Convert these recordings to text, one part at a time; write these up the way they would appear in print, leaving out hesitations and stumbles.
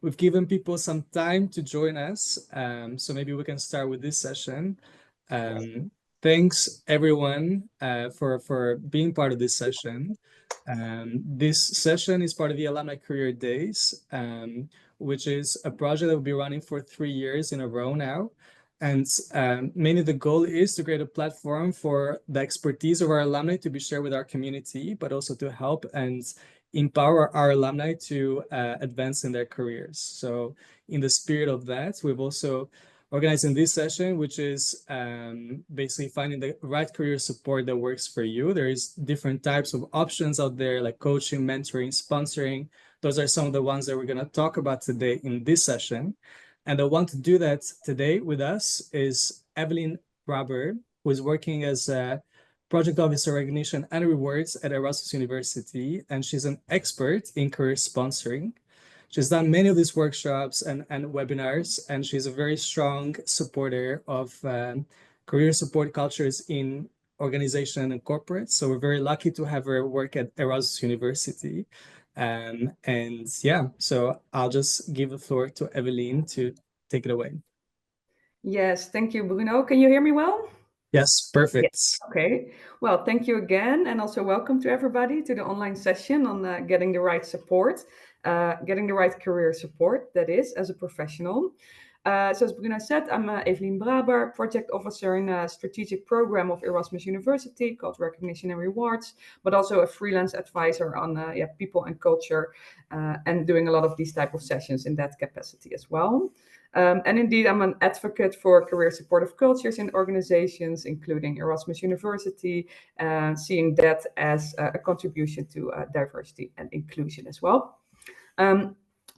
we've given people some time to join us. So maybe we can start with this session. Thanks everyone for being part of this session. This session is part of the Alumni Career Days, which is a project that will be running for 3 years in a row now. And mainly the goal is to create a platform for the expertise of our alumni to be shared with our community, but also to help and empower our alumni to advance in their careers. So in the spirit of that, we've also organizing this session, which is basically finding the right career support that works for you. There is different types of options out there, like coaching, mentoring, sponsoring. Those are some of the ones that we're going to talk about today in this session. And the one to do that today with us is Evelyn Braber, who is working as a project officer recognition and rewards at Erasmus University, and she's an expert in career sponsoring. She's done many of these workshops and webinars, and she's a very strong supporter of career support cultures in organization and corporate. So we're very lucky to have her work at Erasmus University. And yeah, so I'll just give the floor to Evelyn to take it away. Yes, thank you, Bruno. Can you hear me well? Yes, perfect. Yes. Okay. Well, thank you again. And also welcome to everybody to the online session on getting the right support, getting the right career support, that is, as a professional. So as Bruno said, I'm Evelien Braber, project officer in a strategic program of Erasmus University called Recognition and Rewards, but also a freelance advisor on people and culture, and doing a lot of these type of sessions in that capacity as well. And indeed, I'm an advocate for career supportive cultures in organizations, including Erasmus University, seeing that as a contribution to diversity and inclusion as well.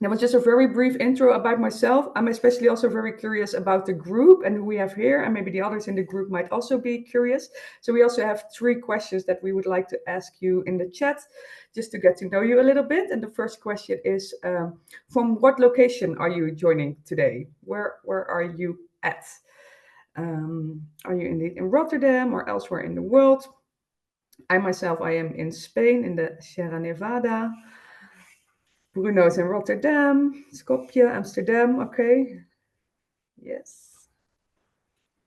That was just a very brief intro about myself. I'm especially also very curious about the group and who we have here, and maybe the others in the group might also be curious. So we also have 3 questions that we would like to ask you in the chat, just to get to know you a little bit. And the first question is, from what location are you joining today? Where are you at? Are you indeed in Rotterdam or elsewhere in the world? I myself, I am in Spain, in the Sierra Nevada. Bruno's in Rotterdam, Skopje, Amsterdam. Okay. Yes.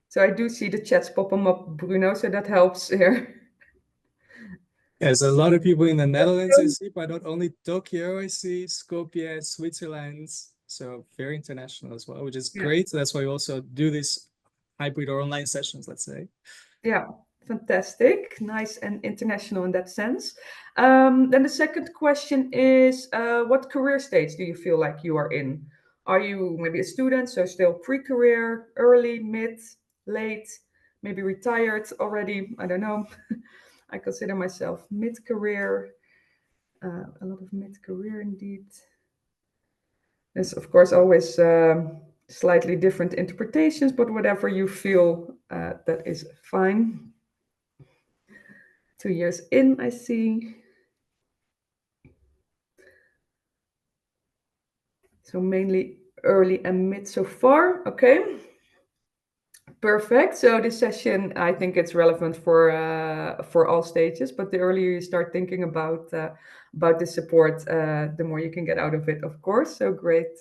So I do see the chats pop them up, Bruno, so that helps here. There's a lot of people in the Netherlands, I see, but not only Tokyo, I see Skopje, Switzerland. So very international as well, which is great. That's why we also do this hybrid or online sessions, let's say. Yeah, fantastic. Nice and international in that sense. Then the second question is, what career stage do you feel like you are in? Are you maybe a student, so still pre-career, early, mid, late, maybe retired already? I don't know. I consider myself mid-career, a lot of mid-career indeed. There's, of course, always slightly different interpretations, but whatever you feel, that is fine. 2 years in, I see. So mainly early and mid so far. Okay. Perfect. So this session, I think it's relevant for all stages, but the earlier you start thinking about the support, the more you can get out of it, of course. So great,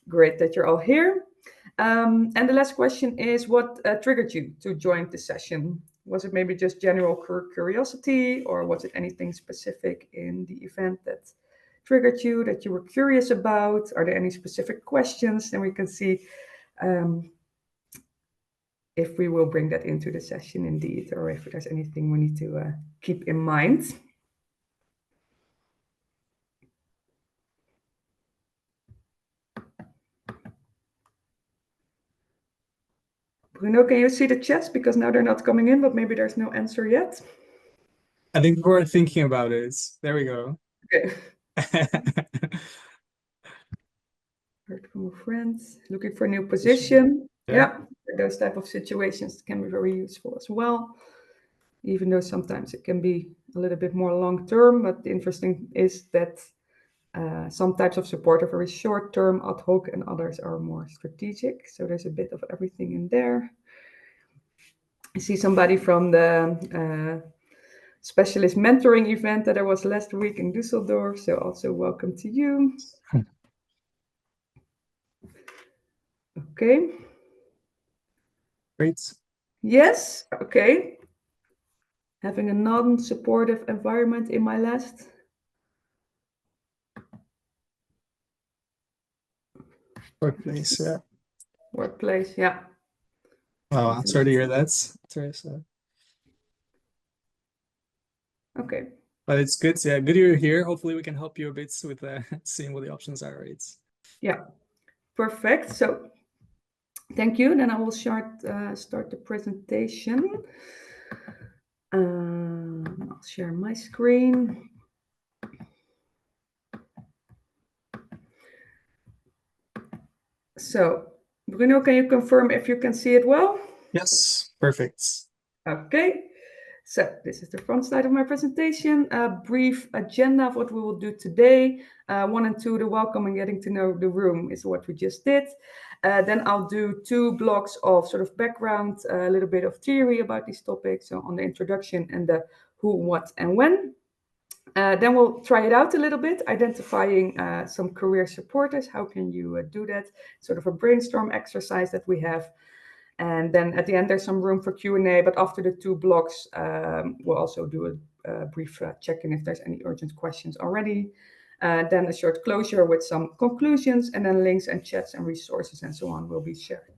great that you're all here. And the last question is, what triggered you to join the session? Was it maybe just general curiosity, or was it anything specific in the event that triggered you, that you were curious about? Are there any specific questions? Then we can see if we will bring that into the session indeed, or if there's anything we need to keep in mind. Bruno, can you see the chats? Because now they're not coming in, but maybe there's no answer yet. I think we're thinking about it. There we go. Okay. Heard from a friend, looking for a new position. Yeah, those type of situations can be very useful as well, even though sometimes it can be a little bit more long-term. But the interesting is that some types of support are very short-term, ad hoc, and others are more strategic. So there's a bit of everything in there. I see somebody from the specialist mentoring event that there was last week in Düsseldorf. So also welcome to you. Okay. Great. Yes. Okay. Having a non-supportive environment in my last Workplace. Yeah. workplace. Yeah. Wow. I'm sorry to hear that, Teresa. Okay. But it's good. Yeah, good you're here. Hopefully, we can help you a bit with seeing what the options are, right? Yeah. Perfect. So thank you. Then I will start the presentation. I'll share my screen. So, Bruno, can you confirm if you can see it well? Yes. Perfect. Okay. So this is the front slide of my presentation. A brief agenda of what we will do today. 1 and 2, the welcome and getting to know the room is what we just did. Then I'll do 2 blocks of sort of background, a little bit of theory about these topics, so on the introduction and the who, what, and when. Then we'll try it out a little bit, identifying some career supporters. How can you do that? Sort of a brainstorm exercise that we have. And then at the end, there's some room for Q&A. But after the 2 blocks, we'll also do a brief check-in if there's any urgent questions already. Then a short closure with some conclusions, and then links and chats and resources and so on will be shared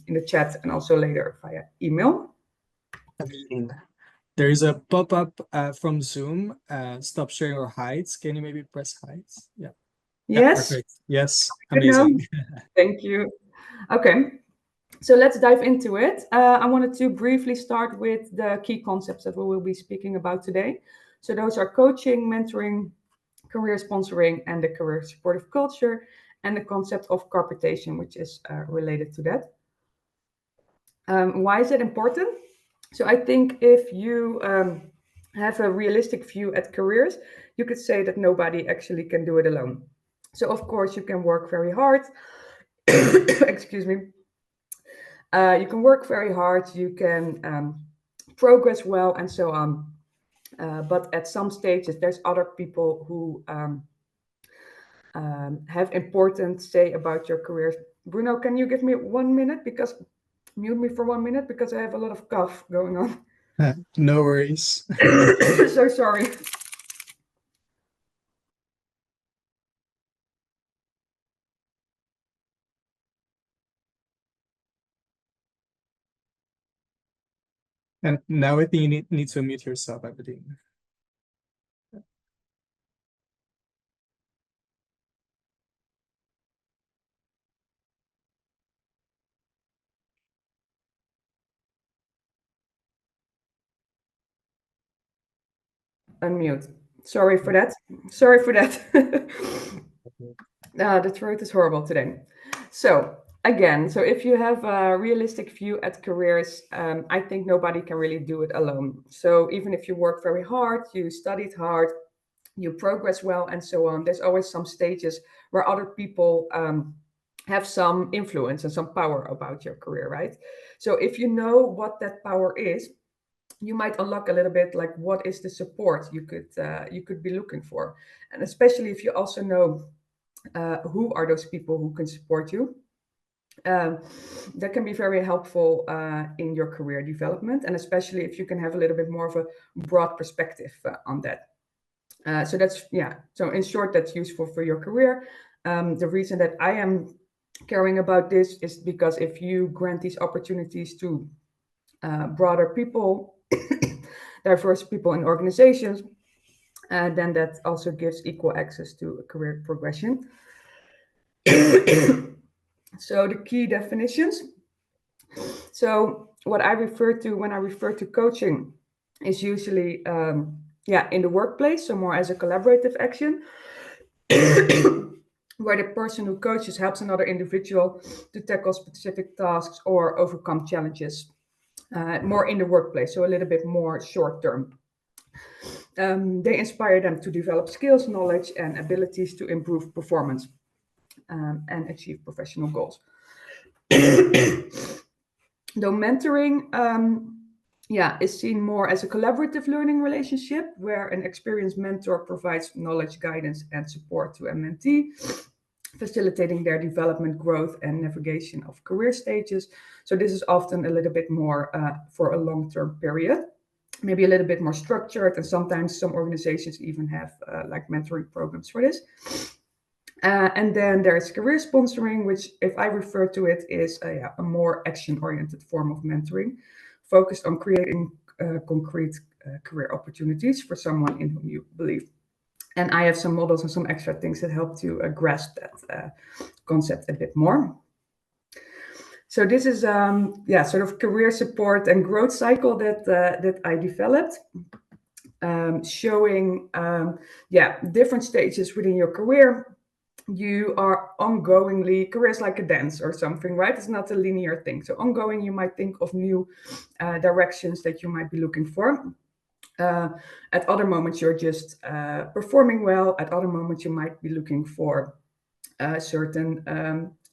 in the chat and also later via email. Amazing. There is a pop-up from Zoom. Stop sharing or hide. Can you maybe press hide? Yeah. Yeah, Yes, perfect. Yes, good now. amazing. Thank you. Okay. So let's dive into it. I wanted to briefly start with the key concepts that we will be speaking about today. So those are coaching, mentoring, career sponsoring, and the career supportive culture, and the concept of corporation, which is related to that. Why is it important? So I think if you have a realistic view at careers, you could say that nobody actually can do it alone. So of course you can work very hard. Excuse me. You can work very hard. You can progress well, and so on. But at some stages, there's other people who have important say about your career. Bruno, can you give me 1 minute because mute me for 1 minute because I have a lot of cough going on. No worries. So sorry. And now I think you need to unmute yourself, I believe. Unmute. Sorry for that. Sorry for that. The throat is horrible today. So again, so if you have a realistic view at careers, I think nobody can really do it alone. So even if you work very hard, you studied hard, you progress well, and so on, there's always some stages where other people have some influence and some power about your career, right? So if you know what that power is, you might unlock a little bit like what is the support you could be looking for, and especially if you also know who are those people who can support you. That can be very helpful in your career development, and especially if you can have a little bit more of a broad perspective on that. So that's, yeah, so in short, that's useful for your career. The reason that I am caring about this is because if you grant these opportunities to broader people, diverse people in organizations, then that also gives equal access to career progression. So the key definitions. So what I refer to when I refer to coaching is usually, in the workplace, so more as a collaborative action, where the person who coaches helps another individual to tackle specific tasks or overcome challenges, more in the workplace, so a little bit more short term. They inspire them to develop skills, knowledge, and abilities to improve performance and achieve professional goals. Though mentoring is seen more as a collaborative learning relationship where an experienced mentor provides knowledge, guidance, and support to a mentee. facilitating their development, growth, and navigation of career stages. So this is often a little bit more for a long-term period, maybe a little bit more structured, and sometimes some organizations even have like mentoring programs for this. And then there's career sponsoring, which, if I refer to it, is a more action-oriented form of mentoring, focused on creating concrete career opportunities for someone in whom you believe. And I have some models and some extra things that help to grasp that concept a bit more. So this is sort of career support and growth cycle that I developed, showing different stages within your career. You are ongoingly, career is like a dance or something, right? It's not a linear thing. So ongoing, you might think of new directions that you might be looking for. At other moments, you're just performing well. At other moments, you might be looking for certain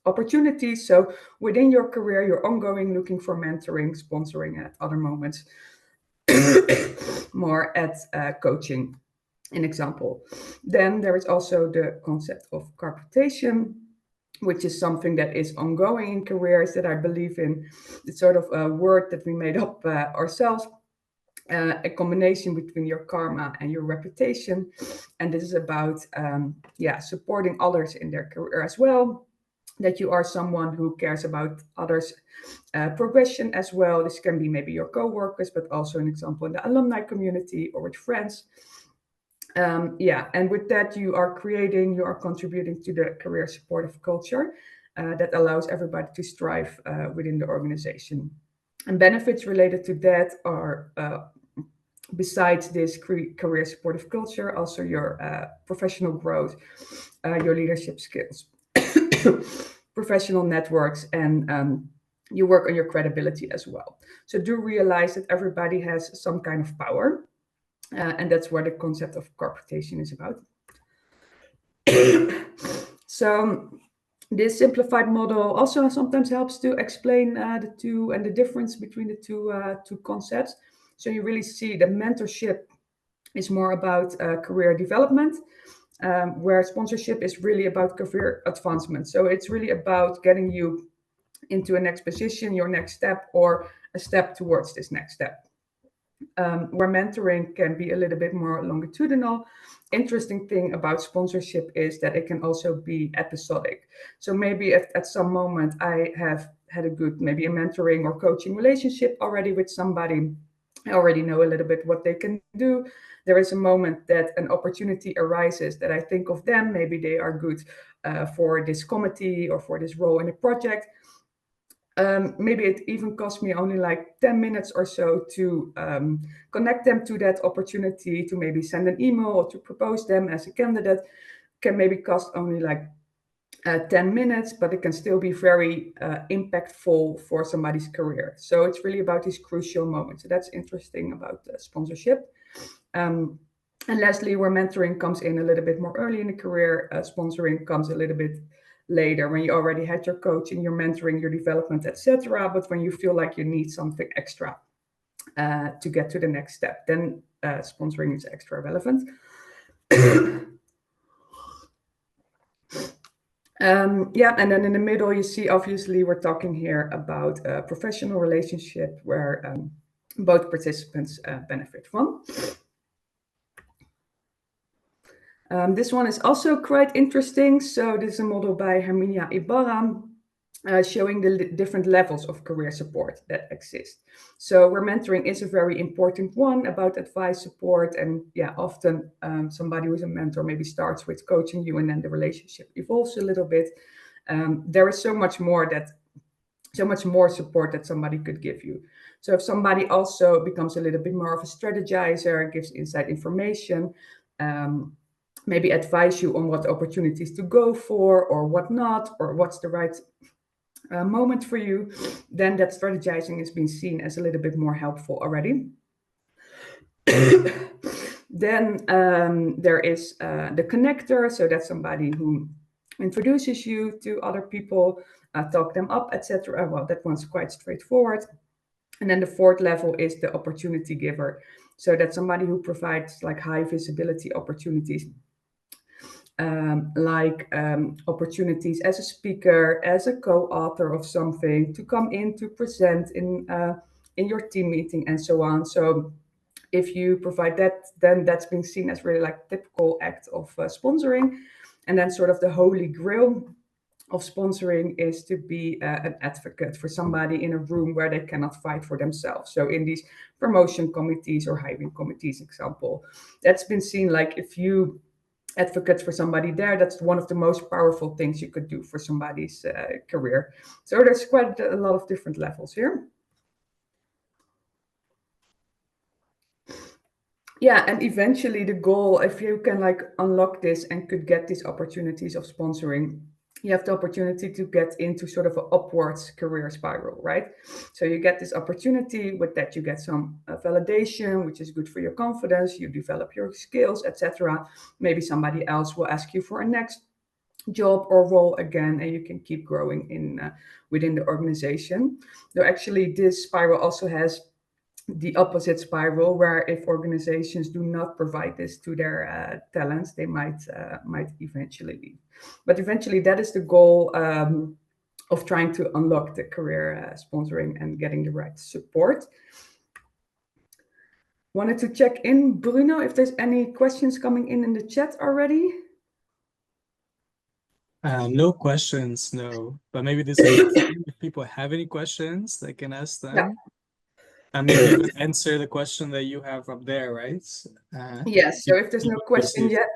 opportunities. So within your career, you're ongoing looking for mentoring, sponsoring. At other moments, more at coaching, an example. Then there is also the concept of carpetation, which is something that is ongoing in careers that I believe in. It's sort of a word that we made up ourselves, a combination between your karma and your reputation. And this is about supporting others in their career as well, that you are someone who cares about others' progression as well. This can be maybe your co-workers, but also an example in the alumni community or with friends. And with that, you are contributing to the career supportive culture that allows everybody to strive within the organization. And benefits related to that are, besides this career supportive culture, also your professional growth, your leadership skills, professional networks, and you work on your credibility as well. So do realize that everybody has some kind of power. And that's where the concept of corporation is about. So this simplified model also sometimes helps to explain the two and the difference between the two concepts. So you really see the mentorship is more about career development, where sponsorship is really about career advancement. So it's really about getting you into a next position, your next step, or a step towards this next step. Where mentoring can be a little bit more longitudinal. Interesting thing about sponsorship is that it can also be episodic. So maybe at some moment I have had a good, maybe a mentoring or coaching relationship already with somebody. I already know a little bit what they can do. There is a moment that an opportunity arises that I think of them. Maybe they are good for this committee or for this role in a project. Maybe it even cost me only like 10 minutes or so to connect them to that opportunity, to maybe send an email or to propose them as a candidate. Can maybe cost only like 10 minutes, but it can still be very impactful for somebody's career. So it's really about these crucial moments. So that's interesting about sponsorship. And lastly, where mentoring comes in a little bit more early in the career, sponsoring comes a little bit later when you already had your coaching, your mentoring, your development, etc. But when you feel like you need something extra to get to the next step, then sponsoring is extra relevant. And then in the middle, you see, obviously, we're talking here about a professional relationship where both participants benefit from. This one is also quite interesting. So this is a model by Herminia Ibarra, showing the different levels of career support that exist. So where mentoring is a very important one about advice, support, and often somebody who's a mentor maybe starts with coaching you, and then the relationship evolves a little bit. There is so much more support that somebody could give you. So if somebody also becomes a little bit more of a strategizer, gives inside information, maybe advise you on what opportunities to go for or what not, or what's the right moment for you, then that strategizing is being seen as a little bit more helpful already. Then there is the connector. So that's somebody who introduces you to other people, talk them up, etc. Well, that one's quite straightforward. And then the fourth level is the opportunity giver. So that's somebody who provides like high visibility opportunities. opportunities as a speaker, as a co-author of something, to come in to present in your team meeting and so on. So if you provide that, then that's being seen as really like typical act of sponsoring. And then sort of the holy grail of sponsoring is to be an advocate for somebody in a room where they cannot fight for themselves. So in these promotion committees or hiring committees, example, that's been seen like if you advocate for somebody there, that's one of the most powerful things you could do for somebody's career. So there's quite a lot of different levels here. Yeah, and eventually the goal, if you can like unlock this and could get these opportunities of sponsoring, you have the opportunity to get into sort of an upwards career spiral, right? So you get this opportunity. With that you get some validation, which is good for your confidence. You develop your skills, etc. Maybe somebody else will ask you for a next job or role again, and you can keep growing in within the organization. Though actually this spiral also has the opposite spiral, where if organizations do not provide this to their talents, they might eventually leave. But eventually, that is the goal of trying to unlock the career sponsoring and getting the right support. Wanted to check in, Bruno, if there's any questions coming in the chat already. No questions, no. But maybe this is a good time. If people have any questions, they can ask Yeah. them. And maybe even answer the question that you have up there, right? Yes. You, So if there's you no question received. yet,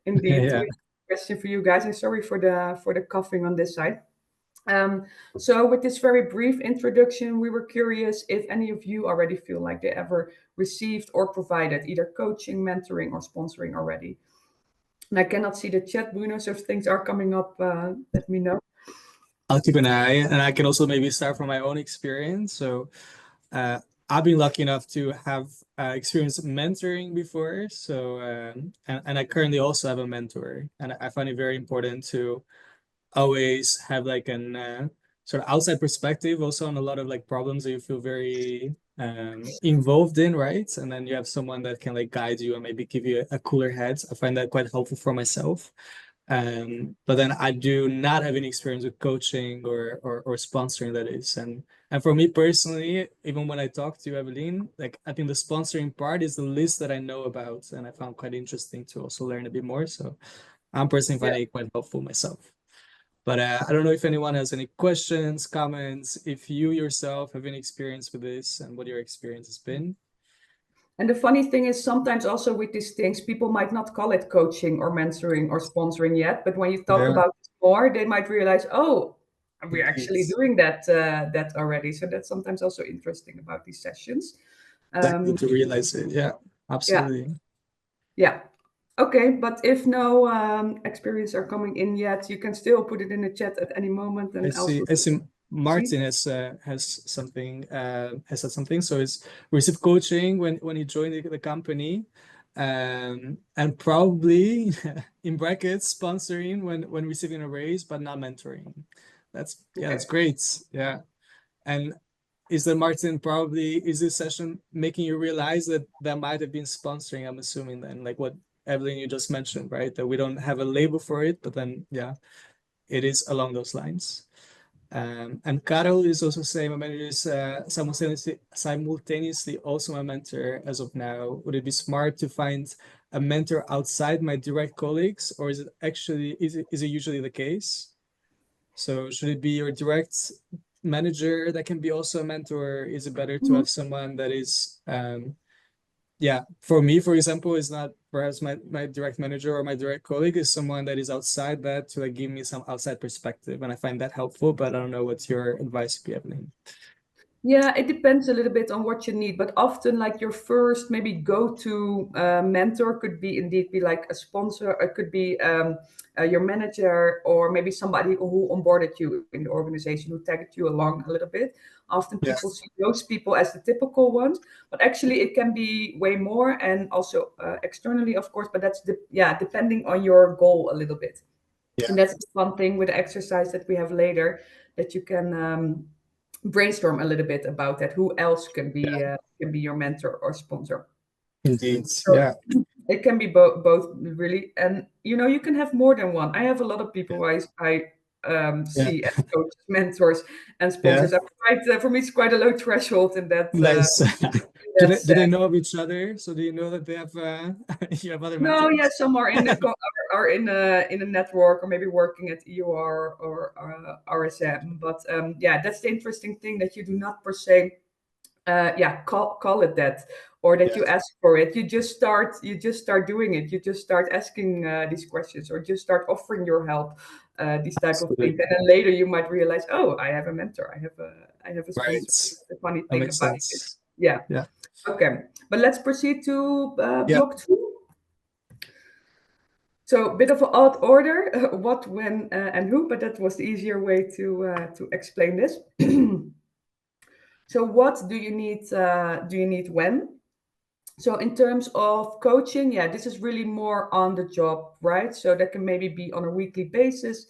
indeed, Yeah. we have a question for you guys. And sorry for the coughing on this side. So with this very brief introduction, we were curious if any of you already feel like they ever received or provided either coaching, mentoring, or sponsoring already. And I cannot see the chat, Bruno, so if things are coming up, let me know. I'll keep an eye, and I can also maybe start from my own experience. So, uh, I've been lucky enough to have experienced mentoring before. So, and I currently also have a mentor, and I find it very important to always have like an sort of outside perspective also on a lot of like problems that you feel very involved in, right? And then you have someone that can like guide you and maybe give you a cooler head. I find that quite helpful for myself. But then I do not have any experience with coaching or sponsoring, that is. And for me personally, even when I talk to Evelyn, like I think the sponsoring part is the list that I know about, and I found quite interesting to also learn a bit more. So I'm personally Yeah. finding it quite helpful myself. But I don't know if anyone has any questions, comments, if you yourself have any experience with this and what your experience has been. And the funny thing is, sometimes also with these things, people might not call it coaching or mentoring or sponsoring yet, but when you talk Yeah, about it more, they might realize, oh, we're indeed. actually doing that already. So that's sometimes also interesting about these sessions. Exactly, Um, to realize it. Yeah, yeah, absolutely. yeah. Okay, but if no experience are coming in yet, you can still put it in the chat at any moment, I and else see. we'll I see. proceed. Martin has something has said something. So he's received coaching when he joined the company, and probably in brackets sponsoring when receiving a raise, but not mentoring. That's yeah, that's Okay. great. Yeah, and is that Martin probably is this session making you realize that that might have been sponsoring? I'm assuming then, like what Evelyn you just mentioned, right? That we don't have a label for it, but then yeah, it is along those lines. And Carol is also saying my manager is simultaneously also my mentor as of now. Would it be smart to find a mentor outside my direct colleagues, or is it actually is it usually the case? So should it be your direct manager that can be also a mentor? Is it better to Mhm. have someone that is yeah, for me, for example, is not perhaps my direct manager or my direct colleague, is someone that is outside that to like give me some outside perspective. And I find that helpful, but I don't know what's your advice would be, Evelyn. Yeah, it depends a little bit on what you need, but often like your first maybe go-to mentor could be indeed be like a sponsor. It could be your manager or maybe somebody who onboarded you in the organization, who tagged you along a little bit. Often Yeah, people see those people as the typical ones, but actually it can be way more, and also externally, of course. But that's yeah, depending on your goal a little bit. yeah, And that's the fun thing with the exercise that we have later, that you can brainstorm a little bit about that. Who else yeah. can be your mentor or sponsor? Indeed. So Yeah. it can be both really, and you can have more than one. I have a lot of people who I Yeah. see as coaches, mentors, and Yeah. sponsors. I'm quite for me, it's quite a low threshold Nice. in Do that they do they sense. know of each other? So do you know that they have you have other No, yeah, mentors? some are in are in a network or maybe working at EUR or RSM. But yeah, that's the interesting thing, that you do not per se yeah, call it that, or that Yeah, you ask for it. You just start doing it. You just start asking these questions, or just start offering your help, these type of things, and absolutely. then later you might realize, oh, I have a mentor, I have a sponsor. Right. The funny That thing makes about it is, sense. yeah. Yeah. Okay, but let's proceed to Yeah. block two. So a bit of an odd order, what, when, and who, but that was the easier way to explain this. So what do you need when? So in terms of coaching, yeah, this is really more on the job, right? So that can maybe be on a weekly basis.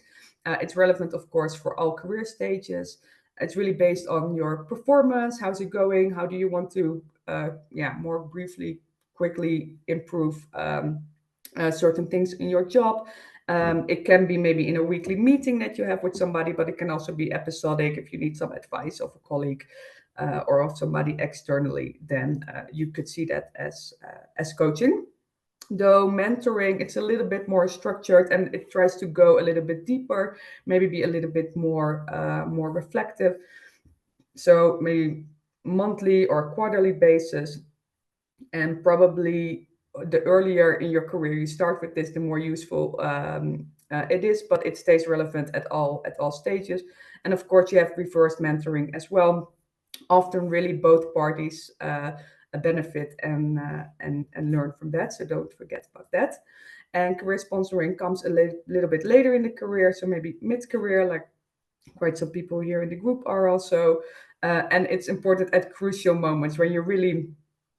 It's relevant, of course, for all career stages. It's really based on your performance. How's it going? How do you want to, yeah, more briefly, quickly improve certain things in your job? It can be maybe in a weekly meeting that you have with somebody, but it can also be episodic if you need some advice of a colleague or of somebody externally. Then you could see that as coaching. Though mentoring, it's a little bit more structured and it tries to go a little bit deeper, maybe be a little bit more reflective. So maybe monthly or quarterly basis, and probably the earlier in your career you start with this, the more useful it is, but it stays relevant at all stages. And of course, you have reverse mentoring as well. Often, really, both parties benefit and learn from that. So don't forget about that. And career sponsoring comes a little bit later in the career, so maybe mid-career, like quite some people here in the group are also. And it's important at crucial moments when you're really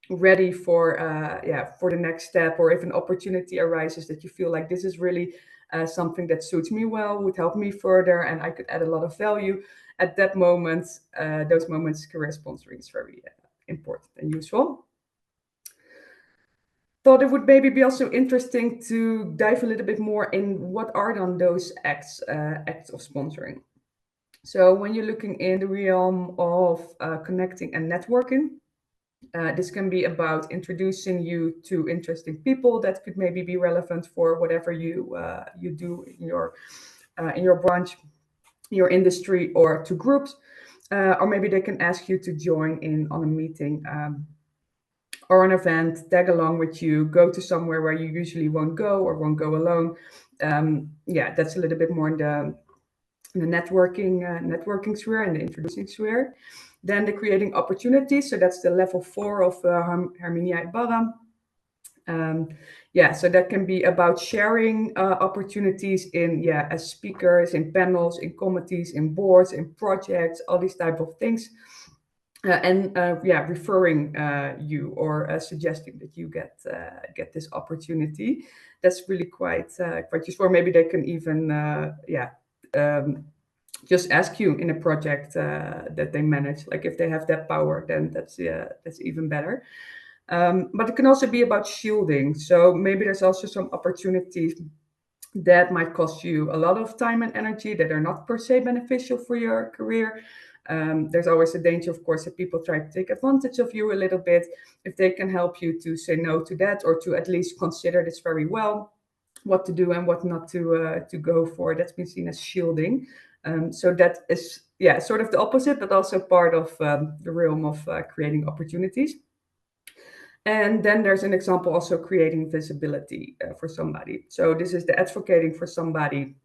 ready for yeah, for the next step, or if an opportunity arises that you feel like this is really something that suits me well, would help me further, and I could add a lot of value at that moment. Those moments, career sponsoring is very important and useful. Thought it would maybe be also interesting to dive a little bit more in what are then those acts of sponsoring. So when you're looking in the realm of connecting and networking, this can be about introducing you to interesting people that could maybe be relevant for whatever you do in your branch, your industry, or to groups, or maybe they can ask you to join in on a meeting or an event, tag along with you, go to somewhere where you usually won't go or won't go alone. Yeah, that's a little bit more in the networking sphere and the introducing sphere. Then the creating opportunities. So that's the level 4 of Herminia Ibarra. Um, yeah, so that can be about sharing opportunities in, yeah, as speakers, in panels, in committees, in boards, in projects, all these type of things. And yeah, referring you, or suggesting that you get this opportunity. That's really quite useful. Or maybe they can even yeah, um, just ask you in a project that they manage. Like if they have that power, then that's even better. But it can also be about shielding. So maybe there's also some opportunities that might cost you a lot of time and energy that are not per se beneficial for your career. There's always a danger, of course, that people try to take advantage of you a little bit. If they can help you to say no to that, or to at least consider this very well, what to do and what not to go for, that's been seen as shielding. So that is, yeah, sort of the opposite, but also part of the realm of creating opportunities. And then there's an example also creating visibility for somebody. So this is the advocating for somebody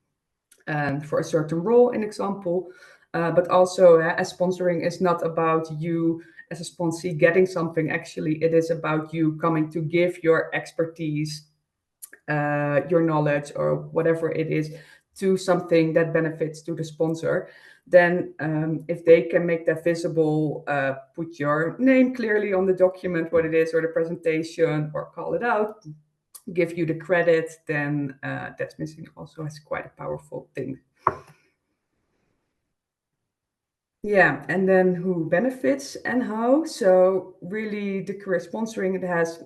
for a certain role, an example. But also, as sponsoring is not about you as a sponsee getting something. Actually, it is about you coming to give your expertise, your knowledge, or whatever it is, to something that benefits to the sponsor. Then if they can make that visible, put your name clearly on the document, what it is, or the presentation, or call it out, give you the credit, then that's missing also as quite a powerful thing. Yeah, and then who benefits and how. So really, the career sponsoring, it has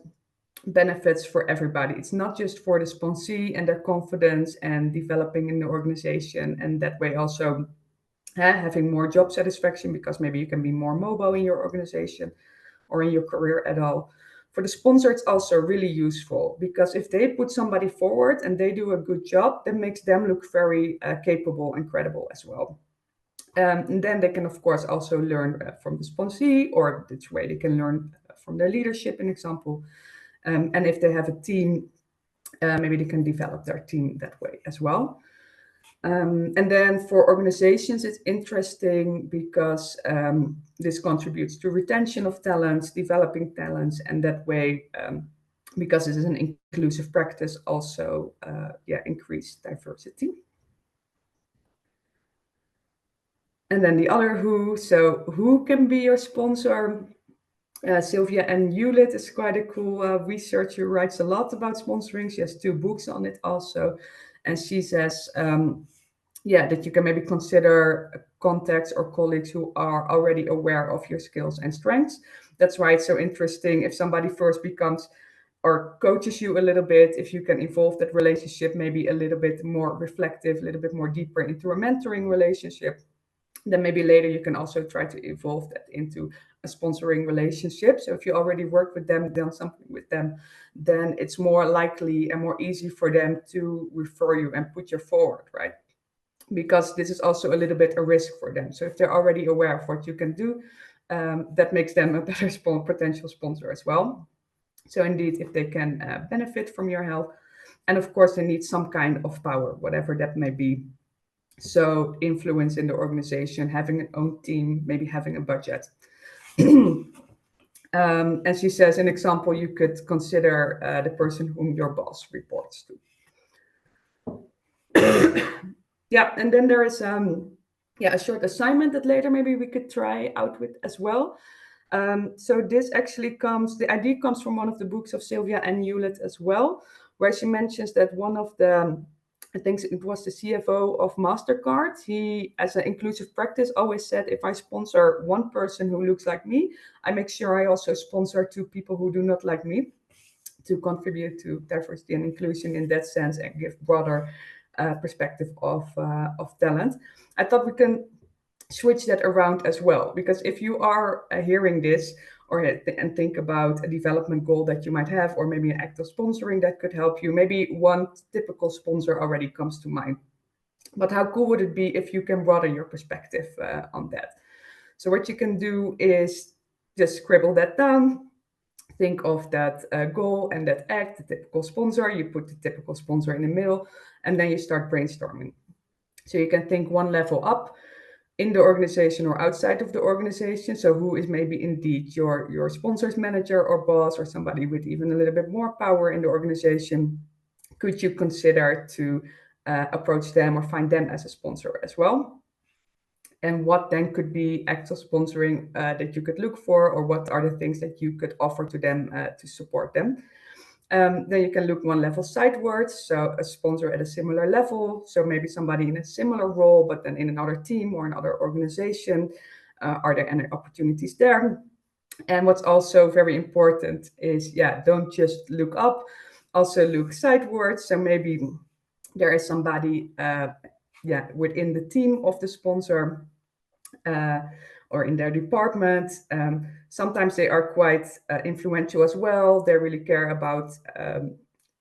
benefits for everybody. It's not just for the sponsee and their confidence and developing in the organization, and that way also having more job satisfaction because maybe you can be more mobile in your organization or in your career at all. For the sponsor, it's also really useful because if they put somebody forward and they do a good job, that makes them look very capable and credible as well. And then they can, of course, also learn from the sponsee, or this way they can learn from their leadership, an example. And if they have a team, maybe they can develop their team that way as well. And then for organizations, it's interesting because this contributes to retention of talents, developing talents, and that way, because it is an inclusive practice, also increase diversity. And then the other who, so who can be your sponsor? Sylvia and Hewlett is quite a cool researcher who writes a lot about sponsoring. She has 2 books on it also. And she says, that you can maybe consider contacts or colleagues who are already aware of your skills and strengths. That's why it's so interesting if somebody first becomes or coaches you a little bit, if you can evolve that relationship maybe a little bit more reflective, a little bit more deeper into a mentoring relationship, then maybe later you can also try to evolve that into a sponsoring relationship. So if you already work with them, done something with them, then it's more likely and more easy for them to refer you and put you forward, right? Because this is also a little bit a risk for them. So if they're already aware of what you can do, that makes them a better potential sponsor as well. So indeed, if they can benefit from your help, and of course they need some kind of power, whatever that may be. So influence in the organization, having an own team, maybe having a budget. And she says, an example, you could consider the person whom your boss reports to. Yeah, and then there is a short assignment that later maybe we could try out with as well. So this actually the idea comes from one of the books of Sylvia and Hewlett as well, where she mentions that one of the, I think it was the CFO of MasterCard, he, as an inclusive practice, always said, if I sponsor one person who looks like me, I make sure I also sponsor 2 people who do not like me, to contribute to diversity and inclusion in that sense and give broader perspective of talent. I thought we can switch that around as well, because if you are hearing this and think about a development goal that you might have, or maybe an act of sponsoring that could help you, maybe one typical sponsor already comes to mind. But how cool would it be if you can broaden your perspective on that? So what you can do is just scribble that down, think of that goal and that act, the typical sponsor, you put the typical sponsor in the middle, and then you start brainstorming. So you can think one level up in the organization or outside of the organization. So who is maybe indeed your sponsor's manager or boss, or somebody with even a little bit more power in the organization? Could you consider to approach them or find them as a sponsor as well? And what then could be acts of sponsoring that you could look for, or what are the things that you could offer to them to support them? Then you can look one level sidewards, so a sponsor at a similar level, so maybe somebody in a similar role, but then in another team or another organization. Are there any opportunities there? And what's also very important is, don't just look up, also look sidewards. So maybe there is somebody, within the team of the sponsor, uh, or in their department. Sometimes they are quite influential as well. They really care about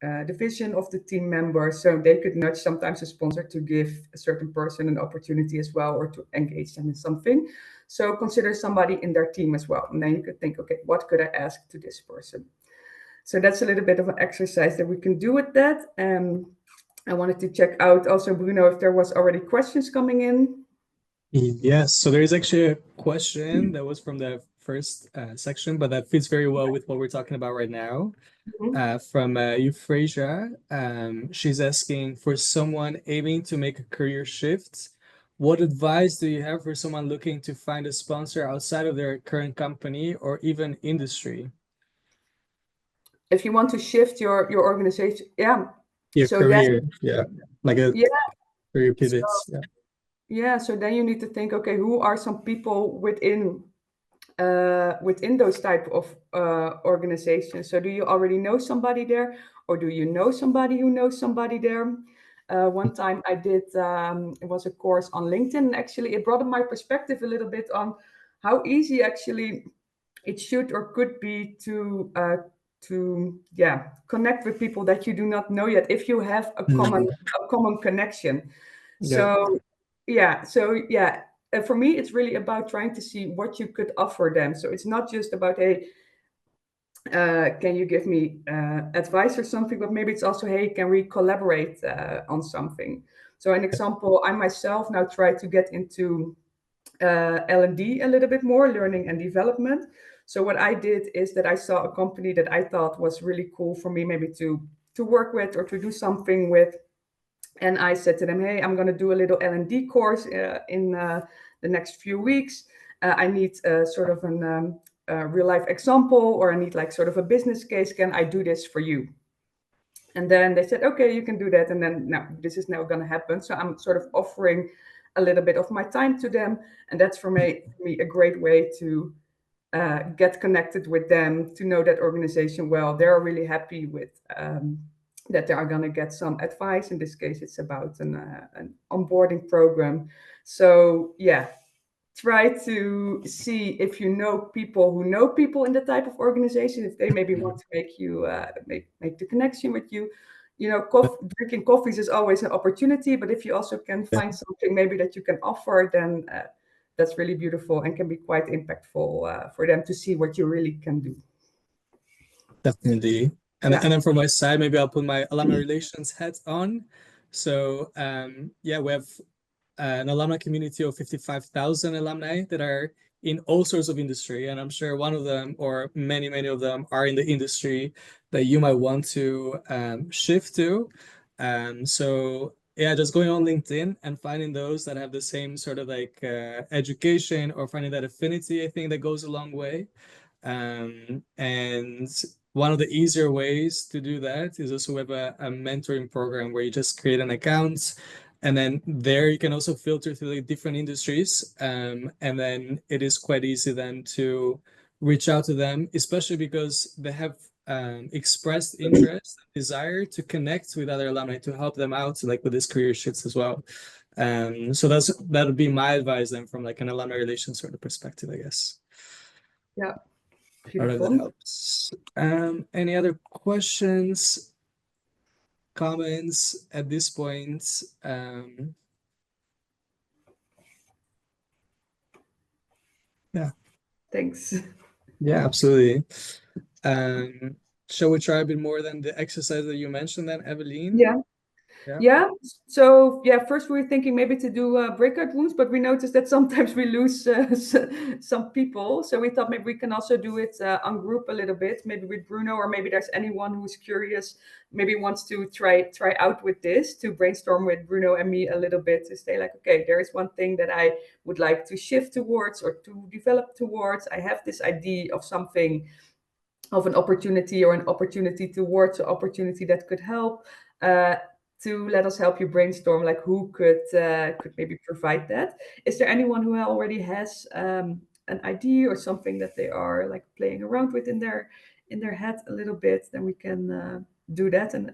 the vision of the team members. So they could nudge sometimes a sponsor to give a certain person an opportunity as well, or to engage them in something. So consider somebody in their team as well. And then you could think, okay, what could I ask to this person? So that's a little bit of an exercise that we can do with that. I wanted to check out also, Bruno, if there was already questions coming in. Yes, so there is actually a question that was from the first section, but that fits very well with what we're talking about right now. From Euphrasia, she's asking, for someone aiming to make a career shift, what advice do you have for someone looking to find a sponsor outside of their current company or even industry? If you want to shift your organization, Your so then career, yeah, like a yeah career so pivots, yeah. so then you need to think, okay, who are some people within within those type of organizations. So do you already know somebody there, or do you know somebody who knows somebody there? One time I did, it was a course on LinkedIn. And actually, it broadened my perspective a little bit on how easy actually it should or could be to connect with people that you do not know yet if you have Mm. a common connection. Yeah. So for me it's really about trying to see what you could offer them. So it's not just about, hey, can you give me advice or something, but maybe it's also, hey, can we collaborate on something. So an example, I myself now try to get into L&D a little bit more, learning and development. So what I did is that I saw a company that I thought was really cool for me maybe to work with or to do something with. And I said to them, hey, I'm going to do a little L&D course in the next few weeks. I need sort of a real life example, or I need like sort of a business case. Can I do this for you? And then they said, okay, you can do that. And then now this is now going to happen. So I'm sort of offering a little bit of my time to them. And that's for me a great way to get connected with them, to know that organization well. They're really happy with that they are going to get some advice. In this case, it's about an onboarding program. So yeah, try to see if you know people who know people in the type of organization, if they maybe Mm. want to make you make the connection with you. You know, drinking coffees is always an opportunity, but if you also can Yeah, find something maybe that you can offer, then that's really beautiful and can be quite impactful for them to see what you really can do. definitely. Yeah, And then from my side, maybe I'll put my alumni relations hat on. So yeah, we have an alumni community of 55,000 alumni that are in all sorts of industry. And I'm sure one of them, or many, many of them, are in the industry that you might want to shift to. So, yeah, just going on LinkedIn and finding those that have the same sort of like education, or finding that affinity, I think that goes a long way. And one of the easier ways to do that is also we have a mentoring program where you just create an account, and then there you can also filter through the different industries. And then it is quite easy then to reach out to them, especially because they have expressed interest, desire to connect with other alumni to help them out, like with these career shifts as well. So that would be my advice then from like an alumni relations sort of perspective, I guess. yeah, I don't know if beautiful. that helps. Any other questions, comments at this point? Yeah, Thanks. yeah, absolutely. Um, shall we try a bit more than the exercise that you mentioned then, Eveline? Yeah. Yeah. Yeah. So yeah, first we were thinking maybe to do breakout rooms, but we noticed that sometimes we lose some people. So we thought maybe we can also do it on group a little bit, maybe with Bruno, or maybe there's anyone who's curious, maybe wants to try out with this, to brainstorm with Bruno and me a little bit, to say like, okay, there is one thing that I would like to shift towards or to develop towards. I have this idea of something, of an opportunity, or an opportunity towards an opportunity that could help, uh, to let us help you brainstorm like who could maybe provide that. Is there anyone who already has an idea or something that they are like playing around with in their head a little bit? Then we can do that, and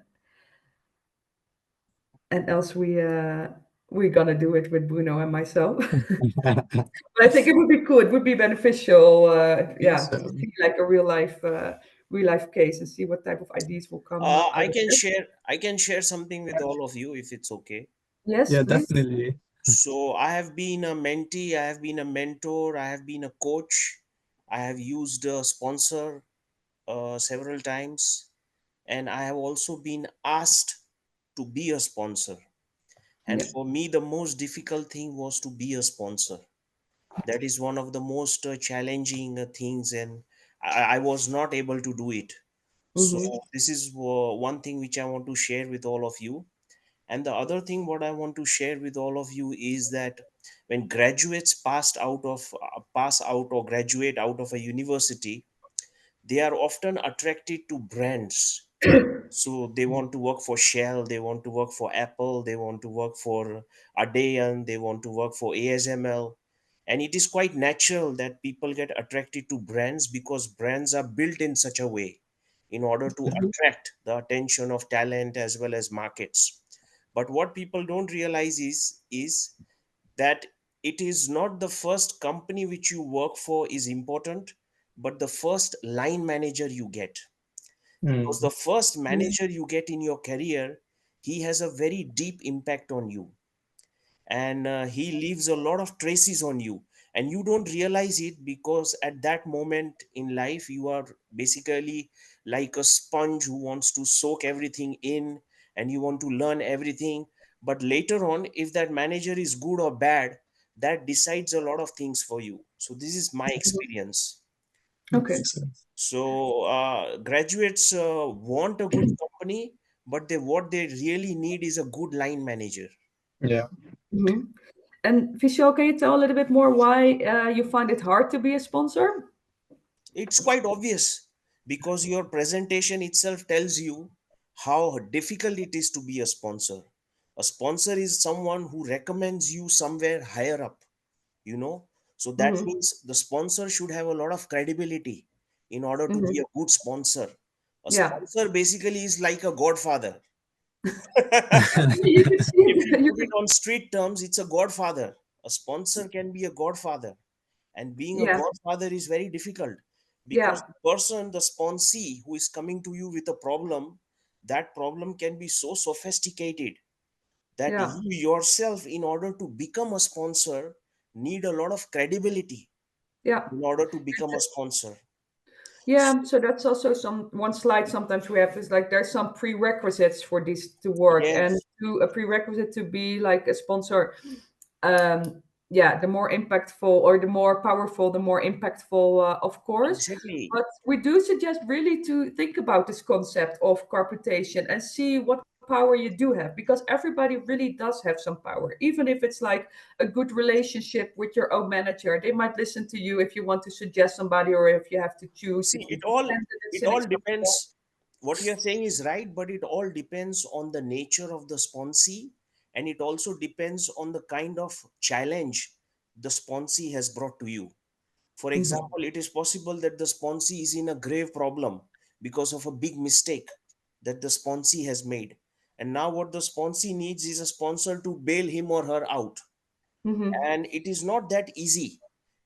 else we're gonna do it with Bruno and myself. But I think it would be cool. It would be beneficial, Think yeah, to so. see like a real life case and see what type of ideas will come out I of can it. share. I can share something with all of you if it's okay. Yes, Yeah, please. definitely. So I have been a mentee. I have been a mentor. I have been a coach. I have used a sponsor several times, and I have also been asked to be a sponsor. And Yeah. for me, the most difficult thing was to be a sponsor. That is one of the most challenging things, and I was not able to do it. So Mm-hmm. this is one thing which I want to share with all of you. And the other thing what I want to share with all of you is that when graduates pass out or graduate out of a university, they are often attracted to brands. So they want to work for Shell, they want to work for Apple, they want to work for Adeyan, they want to work for ASML. And it is quite natural that people get attracted to brands because brands are built in such a way in order to Mhm. attract the attention of talent as well as markets. But what people don't realize is that it is not the first company which you work for is important, but the first line manager you get. Because the Mm. first Mm. manager you get in your career, he has a very deep impact on you, and he leaves a lot of traces on you, and you don't realize it because at that moment in life you are basically like a sponge who wants to soak everything in, and you want to learn everything. But later on, if that manager is good or bad, that decides a lot of things for you. So this is my experience. Okay. Makes sense. So graduates want a good company, but what they really need is a good line manager. Yeah. Hmm. And Vishal, can you tell a little bit more why you find it hard to be a sponsor? It's quite obvious because your presentation itself tells you how difficult it is to be a sponsor. A sponsor is someone who recommends you somewhere higher up, you know. So that Hmm. means the sponsor should have a lot of credibility in order to be Hmm. a good sponsor. A Yeah. sponsor basically is like a godfather. You could see If you it. You put it could, on street terms, it's a godfather. A sponsor can be a godfather, and being a yeah. godfather is very difficult because Yeah. the person, the sponsee who is coming to you with a problem, that problem can be so sophisticated that Yeah. you yourself, in order to become a sponsor, need a lot of credibility Yeah. in order to become a sponsor. Yeah, so that's also some one slide sometimes we have is like there's some prerequisites for this to work, and Yes, to a prerequisite to be like a sponsor. Yeah, the more impactful or the more powerful, the more impactful, of course. exactly. But we do suggest really to think about this concept of corporation and see what power you do have, because everybody really does have some power, even if it's like a good relationship with your own manager. They might listen to you if you want to suggest somebody, or if you have to choose See, between two candidates, it an all example. depends. What you're saying is right, but it all depends on the nature of the sponsee, and it also depends on the kind of challenge the sponsee has brought to you. For Hmm. example, it is possible that the sponsee is in a grave problem because of a big mistake that the sponsee has made. And now what the sponsee needs is a sponsor to bail him or her out. Hmm. And it is not that easy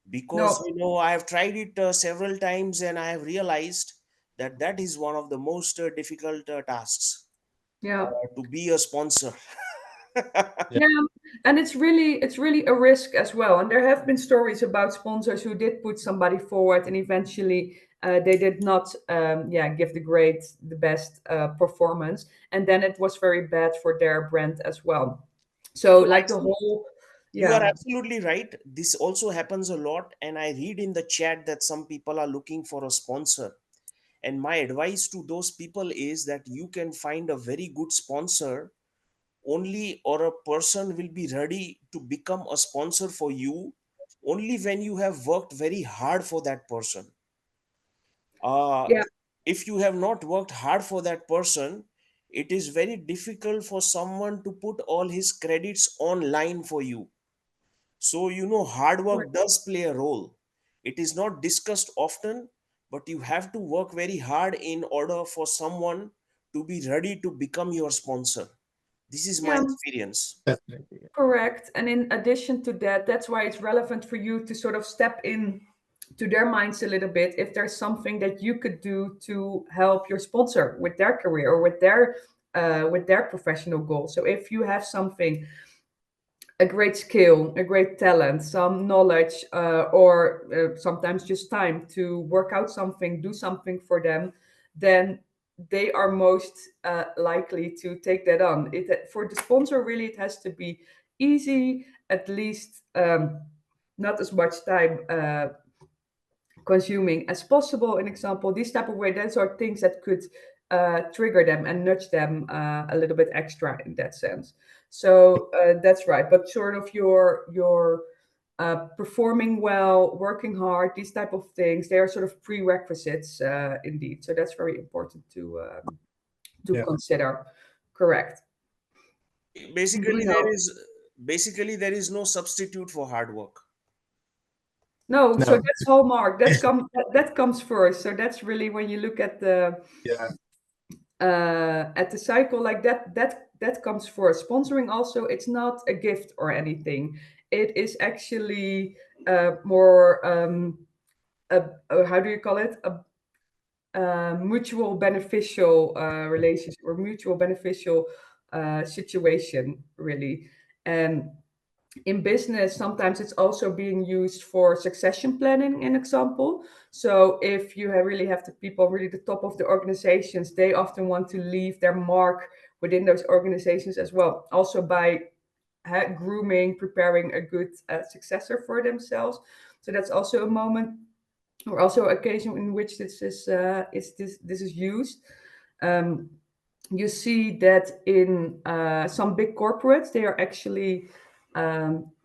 because, No. I have tried it several times and I have realized that that is one of the most difficult tasks, Yeah. to be a sponsor. Yeah. Yeah, and it's really a risk as well. And there have been stories about sponsors who did put somebody forward, and eventually they did not, yeah, give the best performance, and then it was very bad for their brand as well. So So like the actually, whole, you are yeah, absolutely right. This also happens a lot, and I read in the chat that some people are looking for a sponsor. And my advice to those people is that you can find a very good sponsor only, or a person will be ready to become a sponsor for you only when you have worked very hard for that person. Uh, yeah, if you have not worked hard for that person, it is very difficult for someone to put all his credits online for you. So, hard right. work does play a role. It is not discussed often, but you have to work very hard in order for someone to be ready to become your sponsor. This is my Yeah. experience. Definitely. Correct. And in addition to that, that's why it's relevant for you to sort of step in to their minds a little bit if there's something that you could do to help your sponsor with their career or with their professional goals. So if you have something, a great skill, a great talent, some knowledge, or sometimes just time to work out something, do something for them, then they are most likely to take that on. For the sponsor, really, it has to be easy, at least not as much time consuming as possible. An example, these type of way, those are things that could trigger them and nudge them a little bit extra in that sense. So that's right. But sort of your performing well, working hard, these type of things, they are sort of prerequisites indeed. So that's very important to Yeah. consider. Correct. Basically, Bruno. there is no substitute for hard work. No, so No. that's hallmark. That comes first. So that's really when you look Yeah. at the cycle like that comes first. Sponsoring also, it's not a gift or anything. It is actually more how do you call it? A mutual beneficial relationship or mutual beneficial situation, really. And in business, sometimes it's also being used for succession planning, an example. So if you really have the people really the top of the organizations, they often want to leave their mark within those organizations as well, also by grooming, preparing a good successor for themselves. So that's also a moment or also occasion in which this is used. Um, you see that in some big corporates, they are actually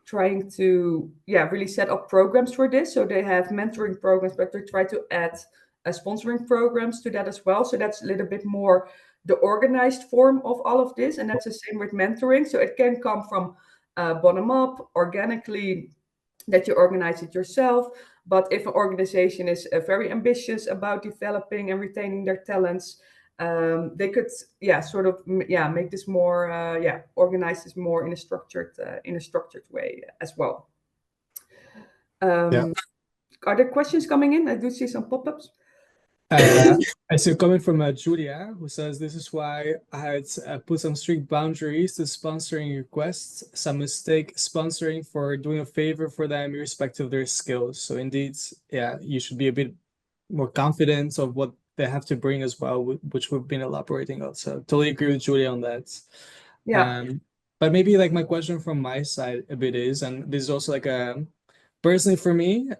trying to, really set up programs for this. So they have mentoring programs, but they try to add sponsoring programs to that as well. So that's a little bit more the organized form of all of this, and that's the same with mentoring. So it can come from bottom up, organically, that you organize it yourself. But if an organization is very ambitious about developing and retaining their talents, they could, sort of, make this more, organize this more in a structured way as well. Yeah. Um, are there questions coming in? I do see some pop-ups. Uh, I see a comment from Julia who says this is why I had put some strict boundaries to sponsoring requests. Some mistake sponsoring for doing a favor for them irrespective of their skills. So indeed, yeah, you should be a bit more confident of what they have to bring as well, which we've been elaborating on. So totally agree with Julia on that. Yeah. Um, but maybe like my question from my side a bit is, and this is also like a personally for me,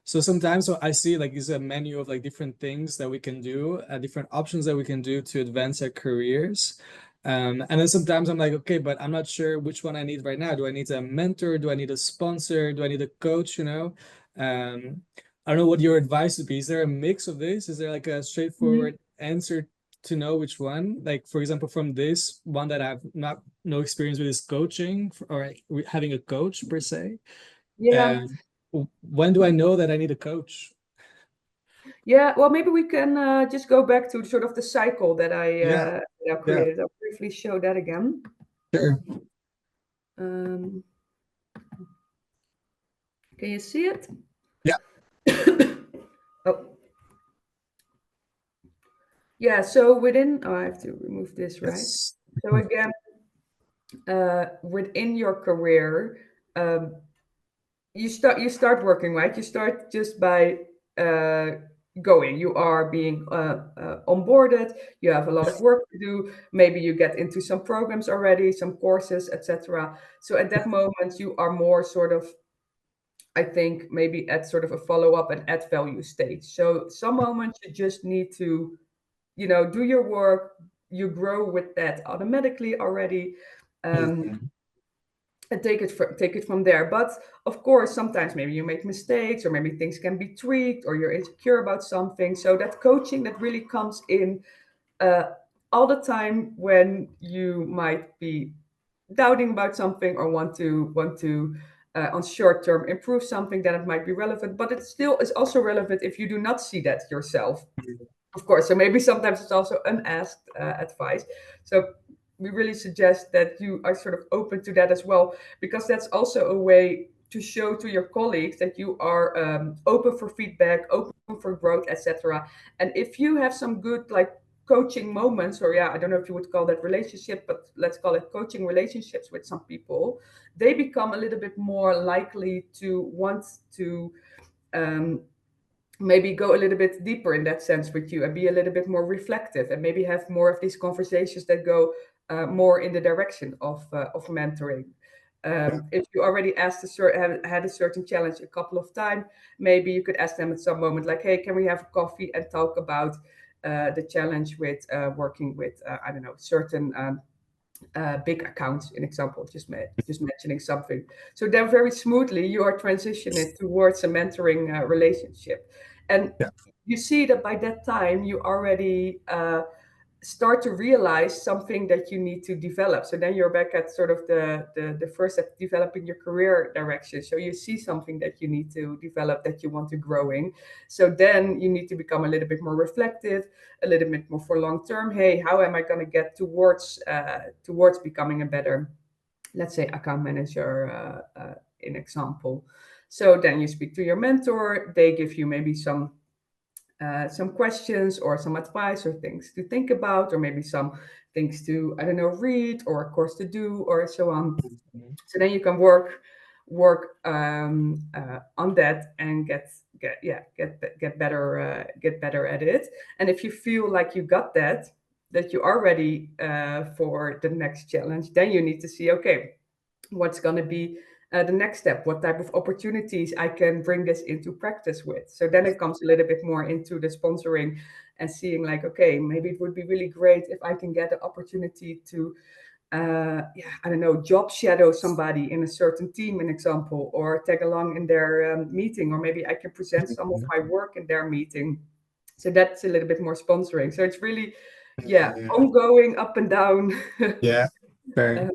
so sometimes I see like is a menu of like different things that we can do, different options that we can do to advance our careers. And then sometimes I'm like, okay, but I'm not sure which one I need right now. Do I need a mentor? Do I need a sponsor? Do I need a coach? Um, I don't know what your advice would be. Is there a mix of this? Is there like a Mhm. straightforward answer to know which one? Like, for example, from this one that I've not no experience with is coaching or having a coach per se. Yeah. Um, when do I know that I need a coach? Yeah. Well, maybe we can just go back to sort of the cycle Yeah, that I yeah, created. I'll briefly show that again. sure. Um, can you see it? Yeah. Oh, yeah. So within, I have to remove this, right? Yes. So again, within your career, um, you start working, right? You start just by uh, going. You are being onboarded. You have a lot of work to do. Maybe you get into some programs already, some courses, etc. So at that moment, you are more sort of, I think, maybe at sort of a follow up and add value stage. So some moments you just need to, do your work. You grow with that automatically already. Um, Mhm. and take it from there. But of course, sometimes maybe you make mistakes, or maybe things can be tweaked, or you're insecure about something. So that coaching that really comes in uh, all the time when you might be doubting about something or want to on short term improve something, then it might be relevant. But it still is also relevant if you do not see that yourself, of course. So maybe sometimes it's also unasked advice. So we really suggest that you are sort of open to that as well, because that's also a way to show to your colleagues that you are open for feedback, open for growth, etc. And if you have some good like coaching moments, or I don't know if you would call that relationship, but let's call it coaching relationships with some people, they become a little bit more likely to want to um, maybe go a little bit deeper in that sense with you and be a little bit more reflective, and maybe have more of these conversations that go more in the direction of mentoring. Yeah, If you already had a certain challenge a couple of times, maybe you could ask them at some moment, like, hey, can we have a coffee and talk about the challenge with working with, I don't know, certain big accounts, in example, just mentioning something. So then very smoothly you are transitioning towards a mentoring relationship. And yeah, you see that by that time you already start to realize something that you need to develop. So then you're back at sort of the first step, developing your career direction. So you see something that you need to develop, that you want to grow in. So then you need to become a little bit more reflective, a little bit more for long term. Hey, how am I going to get towards becoming a better, let's say, account manager, in example. So then you speak to your mentor. They give you maybe some questions or some advice or things to think about, or maybe some things to, I don't know, read, or a course to do, or so on. Mhm. So then you can work on that and get better at it. And if you feel like you got that you are ready for the next challenge, then you need to see, okay, what's going to be the next step, what type of opportunities I can bring this into practice with. So then it comes a little bit more into the sponsoring and seeing like, okay, maybe it would be really great if I can get the opportunity to I don't know, job shadow somebody in a certain team, an example, or tag along in their meeting, or maybe I can present some of Mhm. my work in their meeting. So that's a little bit more sponsoring. So it's really, yeah, Yeah. ongoing, up and down. Yeah. uh, Fair.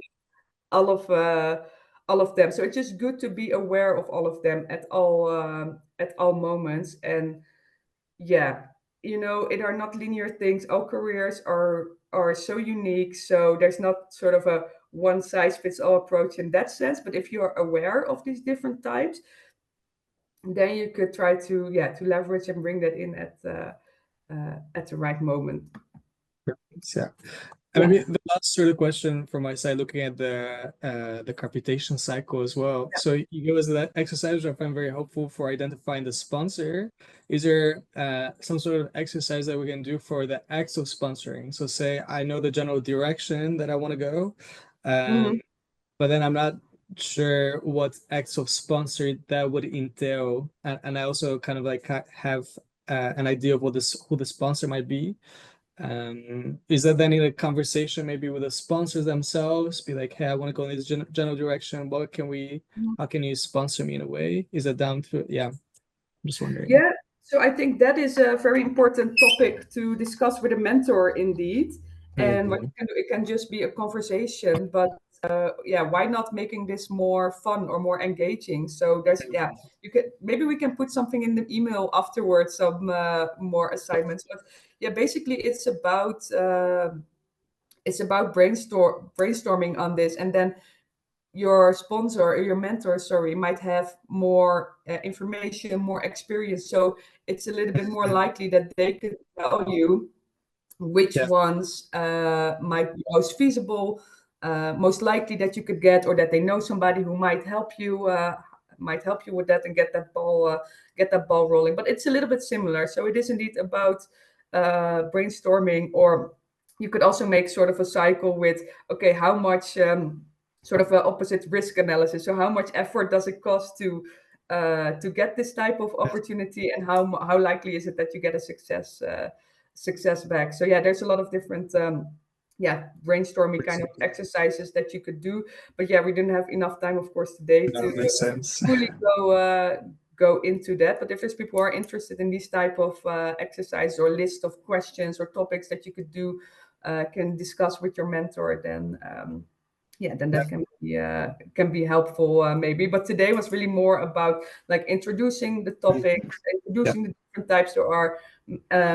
all of uh, all of them. So it's just good to be aware of all of them at all moments. And yeah, it are not linear things. All careers are so unique. So there's not sort of a one size fits all approach in that sense. But if you are aware of these different types, then you could try to leverage and bring that in at the right moment. Yeah. And Yeah. maybe the last sort of question from my side, looking at the computation cycle as well. So you give us that exercise, which I find very helpful for identifying the sponsor. Is there some sort of exercise that we can do for the acts of sponsoring? So say I know the general direction that I want to go, Mhm. but then I'm not sure what acts of sponsor that would entail, and I also kind of like have an idea of what this who the sponsor might be. Is that then in a conversation maybe with the sponsors themselves? Be like, hey, I want to go in this general direction. What can we, how can you sponsor me in a way? Is that down to, yeah, I'm just wondering. Yeah, so I think that is a very important topic to discuss with a mentor indeed. And what Mhm. you can do, it can just be a conversation, but yeah, why not making this more fun or more engaging? So there's, yeah, you could, maybe we can put something in the email afterwards, some more assignments. But yeah, basically it's about brainstorming on this, and then your sponsor or your mentor, sorry, might have more information, more experience. So it's a little bit more likely that they could tell you which Yeah, ones might be most feasible, most likely that you could get, or that they know somebody who might help you with that and get that ball rolling. But it's a little bit similar. So it is indeed about brainstorming, or you could also make sort of a cycle with, okay, how much sort of a opposite risk analysis. So how much effort does it cost to get this type of opportunity, and how likely is it that you get a success back. So yeah, there's a lot of different brainstorming kind of exercises that you could do. But yeah, we didn't have enough time, of course, today no, to makes sense. fully go into that. But if there's people who are interested in these type of exercises or list of questions or topics that you could do, can discuss with your mentor, then Yeah, that can be helpful, maybe. But today was really more about like introducing the topics, yeah, introducing the different types there are,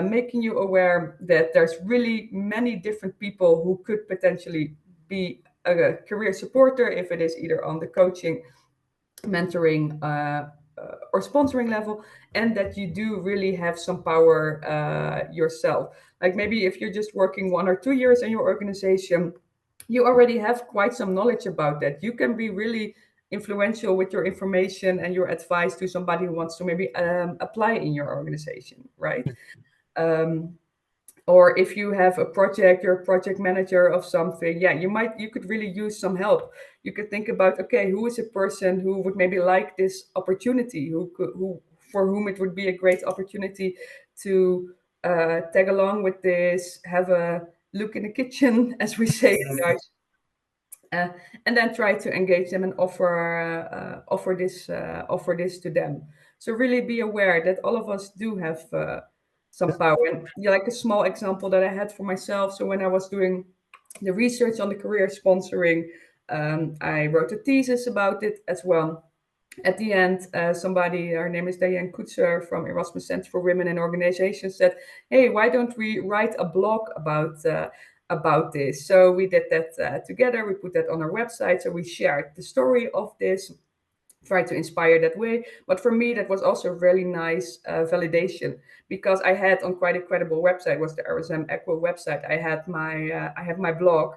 making you aware that there's really many different people who could potentially be a career supporter, if it is either on the coaching, mentoring, or sponsoring level, and that you do really have some power yourself. Like maybe if you're just working 1 or 2 years in your organization, you already have quite some knowledge about that. You can be really influential with your information and your advice to somebody who wants to maybe apply in your organization, right? Um, or if you have a project, you're a project manager of something, yeah, you could really use some help. You could think about, okay, who is a person who would maybe like this opportunity, who for whom it would be a great opportunity to tag along with this, have a look in the kitchen, as we say in Mhm. Dutch, uh, and then try to engage them and offer this to them. So really be aware that all of us do have some power. And yeah, like a small example that I had for myself. So when I was doing the research on the career sponsoring, I wrote a thesis about it as well. At the end, somebody, her name is Diane Kutzer from Erasmus Center for Women in Organizations, said, "Hey, why don't we write a blog about this?" So we did that together. We put that on our website. So we shared the story of this, try to inspire that way. But for me, that was also a really nice validation, because I had on quite a credible website, was the RSM Equo website. I have my blog,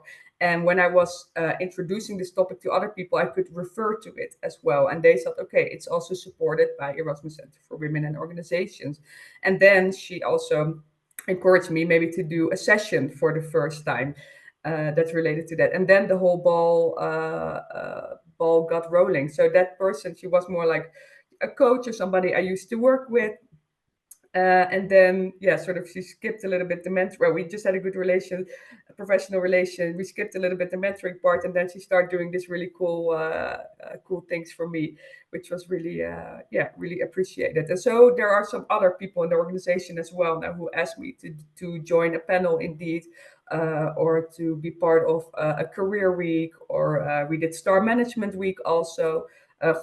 and when I was introducing this topic to other people, I could refer to it as well, and they said, okay, it's also supported by Erasmus Center for Women and Organizations. And then she also encouraged me maybe to do a session for the first time that's related to that. And then the whole ball got rolling. So that person, she was more like a coach or somebody I used to work with. And then, yeah, sort of she skipped a little bit the mentor. Well, we just had a good relation, a professional relation. We skipped a little bit the mentoring part, and then she started doing this really cool things for me, which was really, yeah, really appreciated. And so there are some other people in the organization as well now who asked me to join a panel, indeed, or to be part of a career week, or we did Star Management Week also.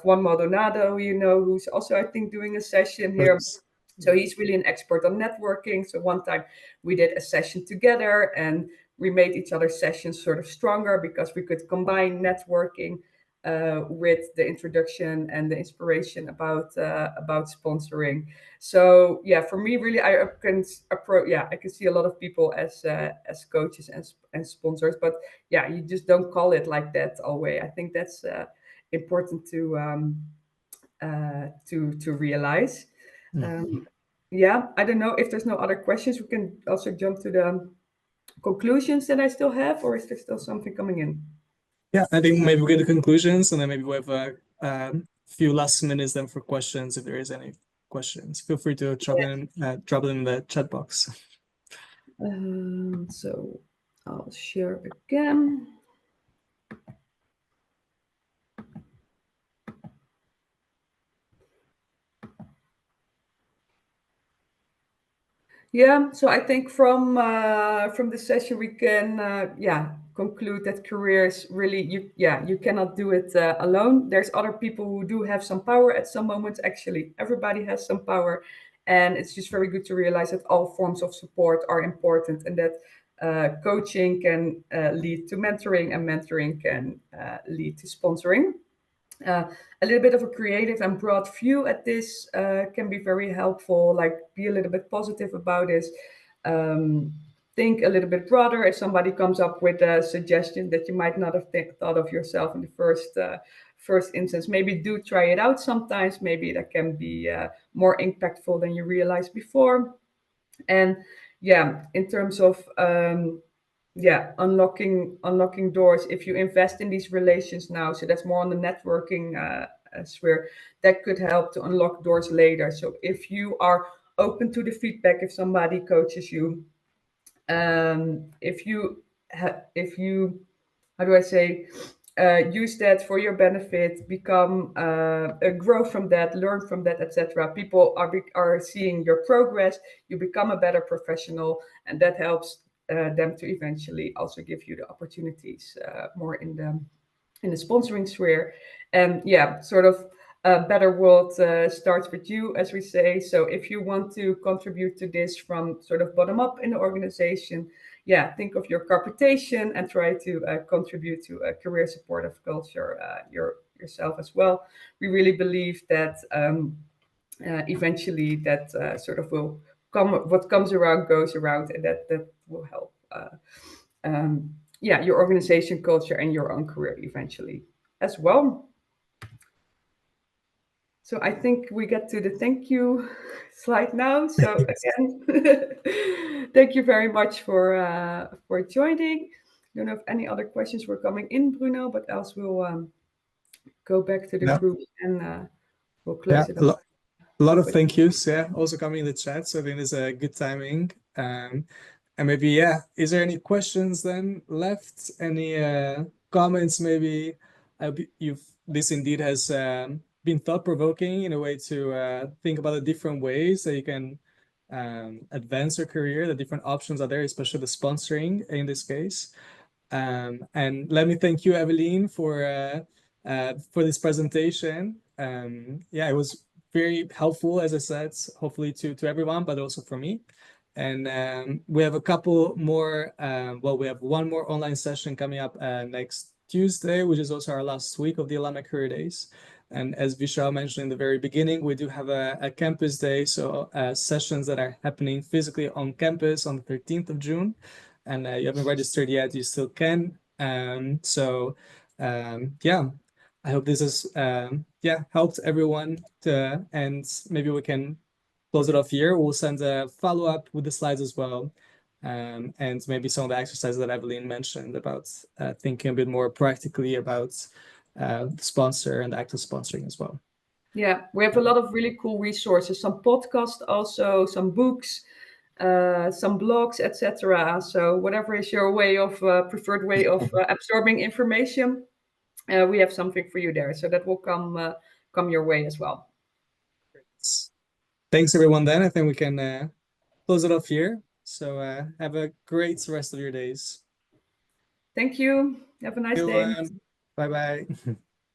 Juan Maldonado, who's also, I think, doing a session here. Yes. So he's really an expert on networking. So one time we did a session together, and we made each other's sessions sort of stronger because we could combine networking with the introduction and the inspiration about sponsoring. So yeah, for me, really, I can approach. Yeah, I can see a lot of people as coaches and sponsors, but yeah, you just don't call it like that always. I think that's important to realize. Mm. Um, yeah, I don't know if there's no other questions. We can also jump to the conclusions that I still have, or is there still something coming in? Yeah, I think maybe we get the conclusions, and then maybe we have few last minutes then for questions if there is any questions. Feel free to drop it in the chat box. So I'll share again. Yeah, so I think from the session we can conclude that careers really you cannot do it alone. There's other people who do have some power at some moments. Actually, everybody has some power, and it's just very good to realize that all forms of support are important, and that coaching can lead to mentoring, and mentoring can lead to sponsoring. uh, a little bit of a creative and broad view at this can be very helpful. Like, be a little bit positive about this. Um, think a little bit broader. If somebody comes up with a suggestion that you might not have thought of yourself in the first instance, maybe do try it out sometimes. Maybe that can be more impactful than you realized before. And yeah, in terms of unlocking doors, if you invest in these relations now, so that's more on the networking sphere, that could help to unlock doors later. So if you are open to the feedback, if somebody coaches you, if you how do I say, use that for your benefit, become grow from that, learn from that, etc. People are seeing your progress. You become a better professional, and that helps them to eventually also give you the opportunities more in the sponsoring sphere. And yeah, sort of a better world starts with you, as we say. So if you want to contribute to this from sort of bottom up in the organization, yeah, think of your capitation and try to contribute to a career supportive culture yourself as well. We really believe that eventually that sort of will come. What comes around goes around, and that will help. Yeah, your organization culture and your own career eventually as well. So I think we get to the thank you slide now. So Yes. again, thank you very much for joining. I don't know if any other questions were coming in, Bruno, but else we'll go back to the Yeah, group and we'll yeah. close it up. A lot of With, thank yous, yeah, also coming in the chat. So I think it's a good timing. And maybe, yeah, is there any questions then left? Any comments maybe? You've this indeed has been thought provoking in a way to think about the different ways that you can advance your career, the different options are there, especially the sponsoring in this case. And let me thank you, Evelyn, for this presentation. Yeah, it was very helpful, as I said, hopefully to everyone, but also for me. And we have a couple more. Well, we have one more online session coming up next Tuesday, which is also our last week of the Alumni Career Days. And as Vishal mentioned in the very beginning, we do have a campus day, so sessions that are happening physically on campus on the 13th of June. And you haven't registered yet, you still can. Yeah, I hope this has yeah, helped everyone and maybe we can close it off here. We'll send a follow-up with the slides as well. And maybe some of the exercises that Evelyn mentioned about thinking a bit more practically about sponsor and active sponsoring as well. Yeah, we have a lot of really cool resources, some podcasts also, some books, some blogs, etc. So whatever is your way of preferred way of absorbing information, we have something for you there. So that will come your way as well. Thanks everyone then. I think we can close it off here. So have a great rest of your days. Thank you. Have a nice day. Everyone, bye bye.